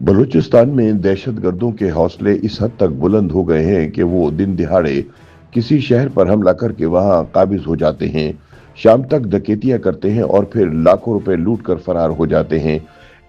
बलूचिस्तान में दहशतगर्दों के हौसले इस हद तक बुलंद हो गए हैं कि वो दिन दिहाड़े किसी शहर पर हमला करके वहां काबिज हो जाते हैं। शाम तक डकैतियां करते हैं और फिर लाखों रुपए लूट कर फरार हो जाते हैं।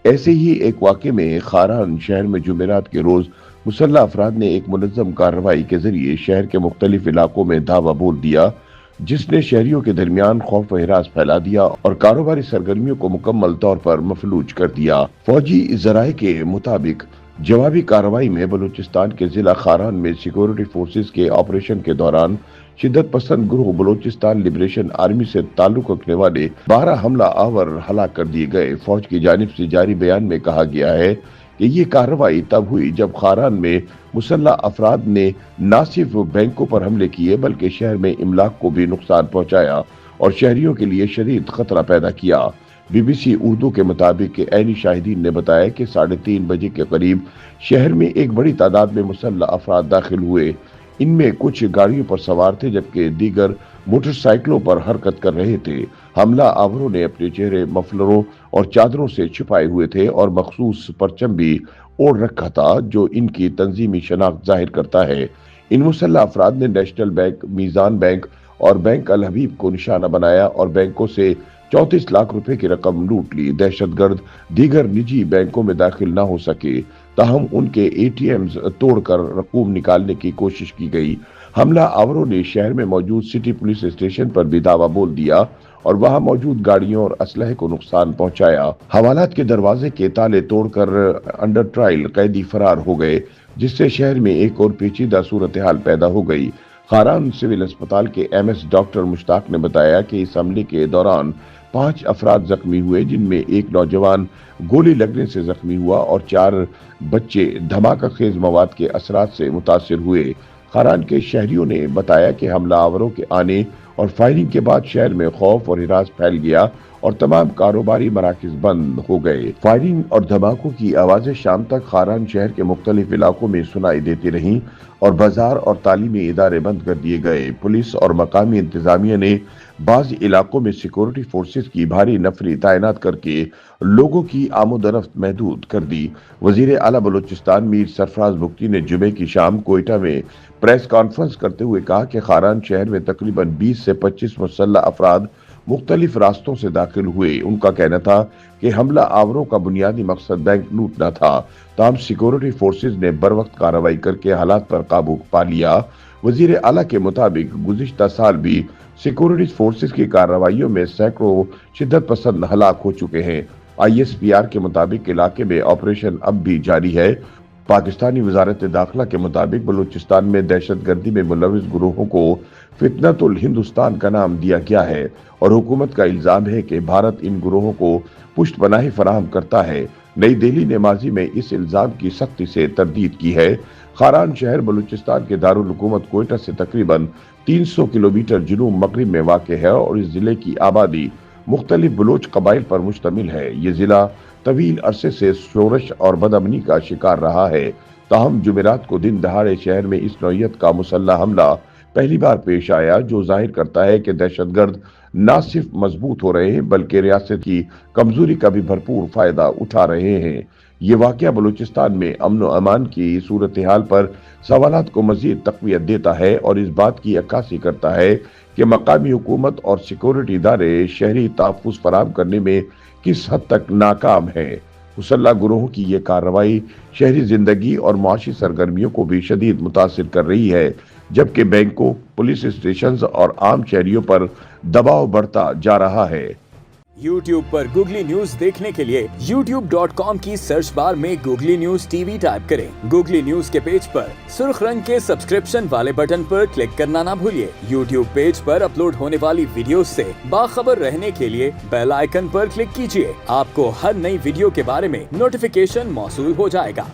ऐसे ही एक वाक़े में खारान शहर में जुमेरात के रोज मुसल्लह अफराद ने एक मुनज्जम कार्रवाई के जरिए शहर के मुख्तलिफ इलाकों में धावा बोल दिया, जिसने शहरियों के दरमियान खौफ व हिरास फैला दिया और कारोबारी सरगर्मियों को मुकम्मल तौर पर मफलूज कर दिया। फौजी जराये के मुताबिक जवाबी कार्रवाई में बलूचिस्तान के जिला खारान में सिक्योरिटी फोर्सेस के ऑपरेशन के दौरान शिद्दत पसंद ग्रुप बलूचिस्तान लिबरेशन आर्मी से ताल्लुक रखने वाले 12 हमला आवर हलाक कर दिए गए। फौज की जानिब से जारी बयान में कहा गया है कि ये कार्रवाई तब हुई जब खारान में मुसल्लह अफराद ने न सिर्फ बैंकों पर हमले किए बल्कि शहर में इमलाक को भी नुकसान पहुंचाया और शहरियों के लिए शदीद खतरा पैदा किया। बीबीसी उर्दू के मुताबिक ऐनी शाहिदीन ने बताया कि 3:30 बजे के करीब शहर में एक बड़ी तादाद में मुसल्लह अफराद दाखिल हुए। इनमें कुछ गाड़ियों पर सवार थे जबकि दीगर मोटरसाइकिलों पर हरकत कर रहे थे। हमला आवरों ने अपने चेहरे मफलरों और चादरों से छिपाए हुए थे और मखसूस परचम भी ओढ़ रखा था जो इनकी तंजीमी शनाख्त जाहिर करता है। इन मुसल्लह अफराद ने नेशनल बैंक, मीजान बैंक और बैंक अल हबीब को निशाना बनाया और बैंकों से 34 लाख रुपए की रकम लूट ली। दहशतगर्द दीगर निजी बैंकों में दाखिल न हो सके, ताहम उनके एटीएम्स तोड़कर रकूम निकालने की कोशिश की गई। हमला आवरों ने शहर में मौजूद सिटी पुलिस स्टेशन पर भी दावा बोल दिया और वहां मौजूद गाड़ियों और असलहे को नुकसान पहुंचाया। हवालात के दरवाजे के ताले तोड़कर अंडर ट्रायल कैदी फरार हो गए, जिससे शहर में एक और पेचीदा सूरत हाल पैदा हो गई। खारान सिविल अस्पताल के एमएस डॉक्टर मुश्ताक ने बताया कि इस हमले के दौरान 5 अफराद जख्मी हुए, जिनमें एक नौजवान गोली लगने से जख्मी हुआ और 4 बच्चे धमाका खेज मवाद के असरात से मुतासिर हुए। खारान के शहरियों ने बताया कि हमलावरों के आने और फायरिंग के बाद शहर में खौफ और हिरास फैल गया और तमाम कारोबारी मराकज बंद हो गए। फायरिंग और धमाकों की आवाजें शाम तक खारान शहर के मुख्तलिफ इलाकों में सुनाई देती रहीं और बाजार और तालीमी इदारे बंद कर दिए गए। पुलिस और मकामी इंतजामिया ने बाज़ इलाकों में सिक्योरिटी फोर्सेस की भारी नफरी तैनात करके लोगों की आमोदरफ्त महदूद कर दी। वजीर आला बलूचिस्तान मीर सरफराज बुख्ती ने जुमे की शाम कोयटा में प्रेस कॉन्फ्रेंस करते हुए कहा कि खारान शहर में तकरीबन 20 से 25 मुसल्लह अफराद मुख्तलिफ रास्तों से दाखिल हुए। उनका कहना था कि हमला आवरों का बुनियादी मकसद बैंक लूटना था, ताहम सिक्योरिटी फोर्सेस ने बरवक्त कार्रवाई करके हालात पर काबू पा लिया। वजीर आला के मुताबिक गुज़िश्ता साल भी सिक्योरिटी फोर्सेस की कार्रवाइयों में सैकड़ों शिद्दत पसंद हलाक हो चुके हैं। ISPR के मुताबिक इलाके में ऑपरेशन अब भी जारी है। पाकिस्तानी वजारत दाखिला के मुताबिक बलूचिस्तान में दहशतगर्दी में मुलविस ग्रोहों को फितनतुल हिंदुस्तान का नाम दिया गया है और हुकूमत का इल्जाम है कि भारत इन ग्रोहों को पुष्ट पनाही फराहम करता है। नई दिल्ली ने माजी में इस इल्जाम की सख्ती से तरदीद की है। खारान शहर बलूचिस्तान के दारुल हुकूमत कोयटा से तकरीबन 300 किलोमीटर जुनूब मगरिब में वाक़ है और इस जिले की आबादी मुख्तलिफ बलोच कबाइल पर मुश्तमिल है। ये जिला तवील अरसे से शोरश और बदअमनी का शिकार रहा है, ताहम जुमेरात को दिन दहाड़े शहर में इस नौयत का मुसल्लह हमला पहली बार पेश आया, जो जाहिर करता है कि दहशतगर्द न सिर्फ मजबूत हो रहे हैं बल्कि रियासत की कमजोरी का भी भरपूर फायदा उठा रहे हैं। ये वाकया बलूचिस्तान में अमन व अमान की सूरत हाल पर सवालात को मजीद तक़वियत देता है और इस बात की अक्कासी करता है कि मकामी हुकूमत और सिक्योरिटी इदारे शहरी तहफ़्फ़ुज़ फराहम करने में किस हद तक नाकाम है। मुसल्लह गुरोहों की ये कार्रवाई शहरी जिंदगी और मुआशी सरगर्मियों को भी शदीद मुतासिर कर रही है, जबकि बैंकों, पुलिस स्टेशन और आम शहरियों पर दबाव बढ़ता जा रहा है। YouTube पर गूगली न्यूज देखने के लिए youtube.com की सर्च बार में गूगली न्यूज टीवी टाइप करें। गूगली न्यूज के पेज पर सुर्ख रंग के सब्सक्रिप्शन वाले बटन पर क्लिक करना ना भूलिए। YouTube पेज पर अपलोड होने वाली वीडियोस से बाखबर रहने के लिए बेल आइकन पर क्लिक कीजिए। आपको हर नई वीडियो के बारे में नोटिफिकेशन मौसूल हो जाएगा।